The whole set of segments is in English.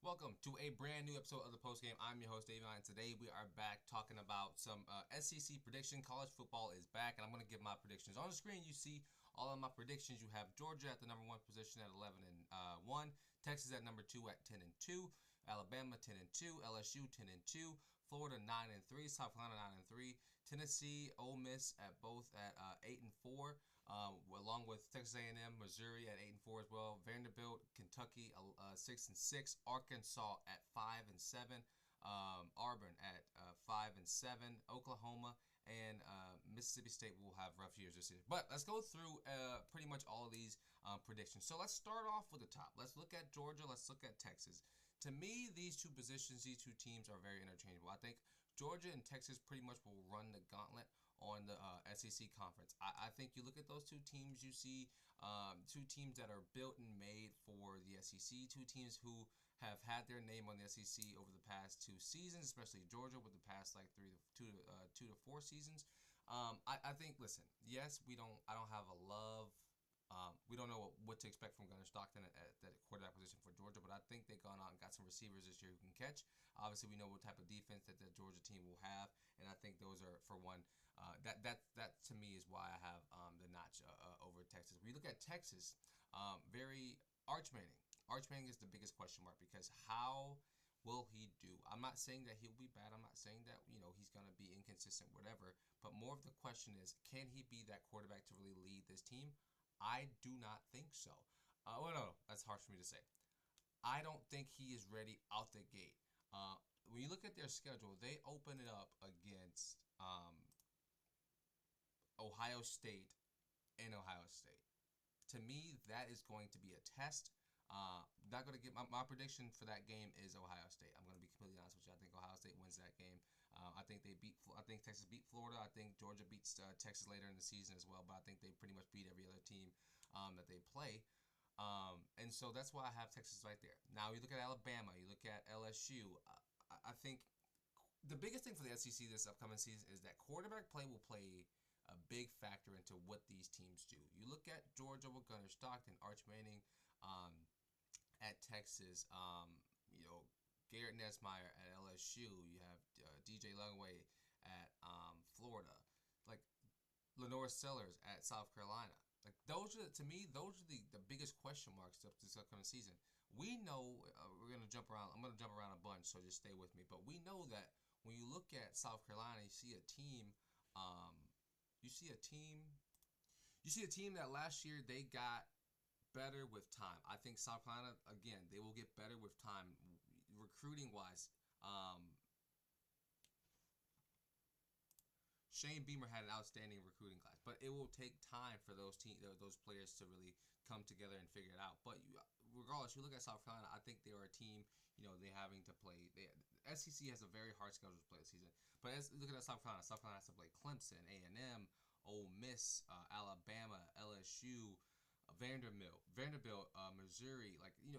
Welcome to a brand new episode of the Post Game. I'm your host, Davion, and today we are back talking about some SEC prediction. College football is back, and I'm going to give my predictions. On the screen, you see all of my predictions. You have Georgia at the number one position at 11 and 1, Texas at number 2 at 10 and 2, Alabama 10 and 2, LSU 10 and 2, Florida 9 and 3, South Carolina 9 and 3, Tennessee, Ole Miss at both at 8 and 4, along with Texas A&M, Missouri at 8 and 4 as well, Vanderbilt, Kentucky 6 and 6, Arkansas at 5 and 7, Auburn at 5 and 7, Oklahoma and Mississippi State will have rough years this year. But let's go through pretty much all of these predictions. So let's start off with the top. Let's look at Georgia. Let's look at Texas. To me, these two positions, these two teams are very interchangeable. I think Georgia and Texas pretty much will run the gauntlet on the SEC conference. I think you look at those two teams, you see two teams that are built and made for the SEC, two teams who have had their name on the SEC over the past two seasons, especially Georgia with the past like two to four seasons. I think, listen, yes, I don't have a love. We don't know what to expect from Gunnar Stockton at that quarterback position for Georgia, but I think they've gone out and got some receivers this year who can catch. Obviously, we know what type of defense that the Georgia team will have, and I think those are, for one, that to me is why I have the notch over Texas. We look at Texas, very Arch Manning. Arch Manning is the biggest question mark because how will he do? I'm not saying that he'll be bad. I'm not saying that he's gonna be inconsistent, whatever. But more of the question is, can he be that quarterback to really lead this team? I do not think so. Well, no, that's harsh for me to say. I don't think he is ready out the gate. When you look at their schedule, they open it up against Ohio State and Ohio State. To me, that is going to be a test. Not going to get my prediction for that game is Ohio State. I'm going to be completely honest with you. I think Ohio State wins that game. I think I think Texas beat Florida. I think Georgia beats Texas later in the season as well. But I think they pretty much beat every other team that they play. And so that's why I have Texas right there. Now you look at Alabama. You look at LSU. I think the biggest thing for the SEC this upcoming season is that quarterback play will play a big factor into what these teams do. You look at Georgia with Gunnar Stockton, Arch Manning, at Texas, Garrett Nesmeyer at LSU. You have DJ Longway at Florida, like Lenore Sellers at South Carolina. Like to me, those are the biggest question marks up this upcoming season. We know we're gonna jump around. I'm gonna jump around a bunch, so just stay with me. But we know that when you look at South Carolina, you see a team. You see a team. You see a team that last year they got better with time. I think South Carolina, again, they will get better with time, recruiting wise. Shane Beamer had an outstanding recruiting class, but it will take time for those players to really come together and figure it out. But regardless, you look at South Carolina, I think they are a team. They're having to play. SEC has a very hard schedule to play this season. But look at South Carolina. South Carolina has to play Clemson, A&M, Ole Miss, Alabama, LSU, Vanderbilt, Missouri.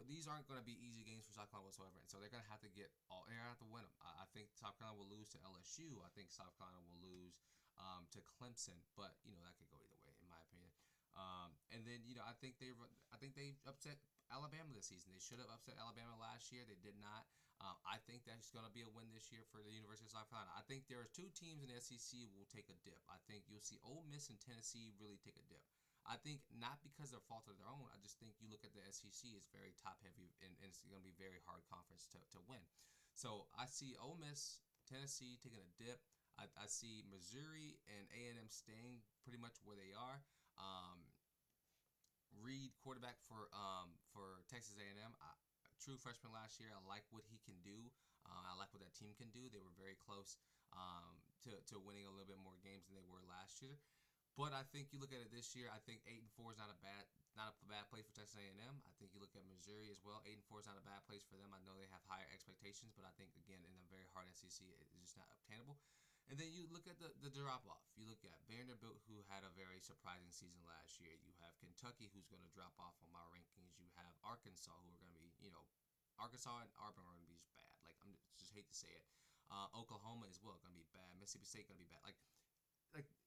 These aren't going to be easy games for South Carolina whatsoever, and so they're going to have to they're going to have to win them. I think South Carolina will lose to LSU. I think South Carolina will lose to Clemson, but that could go either way in my opinion. And then I think they upset Alabama this season. They should have upset Alabama last year. They did not. I think that's going to be a win this year for the University of South Carolina. I think there are two teams in the SEC will take a dip. I think you'll see Ole Miss and Tennessee really take a dip. I think not because they're fault of their own. I just think you look at the SEC, it's very top heavy, and it's going to be a very hard conference to win. So I see Ole Miss, Tennessee taking a dip. I see Missouri and A&M staying pretty much where they are. Reed, quarterback for Texas A&M, true freshman last year. I like what he can do. I like what that team can do. They were very close to winning a little bit more games than they were last year. But I think you look at it this year. I think 8-4 is not a bad place for Texas A&M. I think you look at Missouri as well. 8-4 is not a bad place for them. I know they have higher expectations, but I think again in a very hard SEC, it's just not obtainable. And then you look at the drop off. You look at Vanderbilt, who had a very surprising season last year. You have Kentucky, who's going to drop off on my rankings. You have Arkansas, who are going to be, Arkansas and Auburn are going to be just bad. Like I'm just hate to say it. Oklahoma as well going to be bad. Mississippi State going to be bad.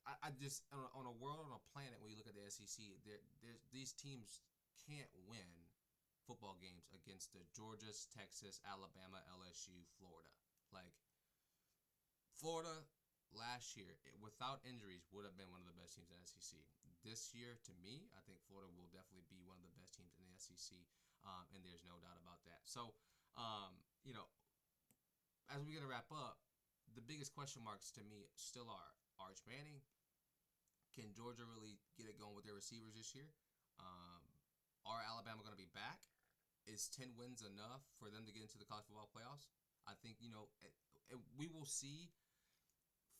I just on a world, on a planet, when you look at the SEC, there's these teams can't win football games against the Georgias, Texas, Alabama, LSU, Florida. Like, Florida last year, without injuries, would have been one of the best teams in the SEC. This year, to me, I think Florida will definitely be one of the best teams in the SEC, and there's no doubt about that. So, you know, as we're gonna wrap up, the biggest question marks to me still are Arch Manning. Can Georgia really get it going with their receivers this year? Um, are Alabama going to be back? Is 10 wins enough for them to get into the college football playoffs? I think, we will see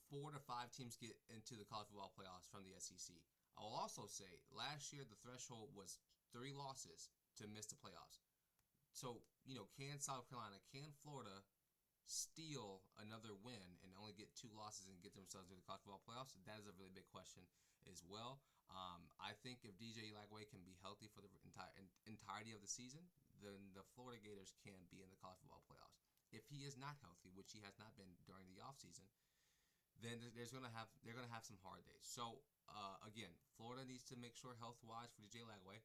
4 to 5 teams get into the college football playoffs from the SEC. I will also say last year the threshold was 3 losses to miss the playoffs. So, can South Carolina, can Florida steal another win and only get 2 losses and get themselves into the college football playoffs? That is a really big question as well. I think if DJ Lagway can be healthy for the entirety of the season, then the Florida Gators can be in the college football playoffs. If he is not healthy, which he has not been during the offseason, then they're gonna have some hard days. So again, Florida needs to make sure health wise for DJ Lagway.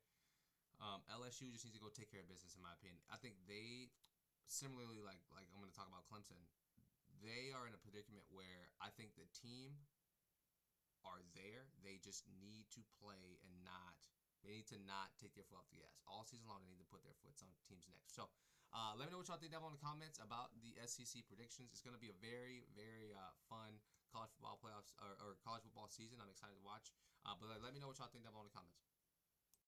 LSU just needs to go take care of business, in my opinion. I think they similarly like I'm going to talk about Clemson. They are in a predicament where I think the team are there. They just need to play and they need to not take their foot off the gas. All season long, they need to put their foot on teams' necks. So let me know what y'all think down in the comments about the SEC predictions. It's going to be a very, very fun college football playoffs or college football season. I'm excited to watch. But let me know what y'all think down in the comments.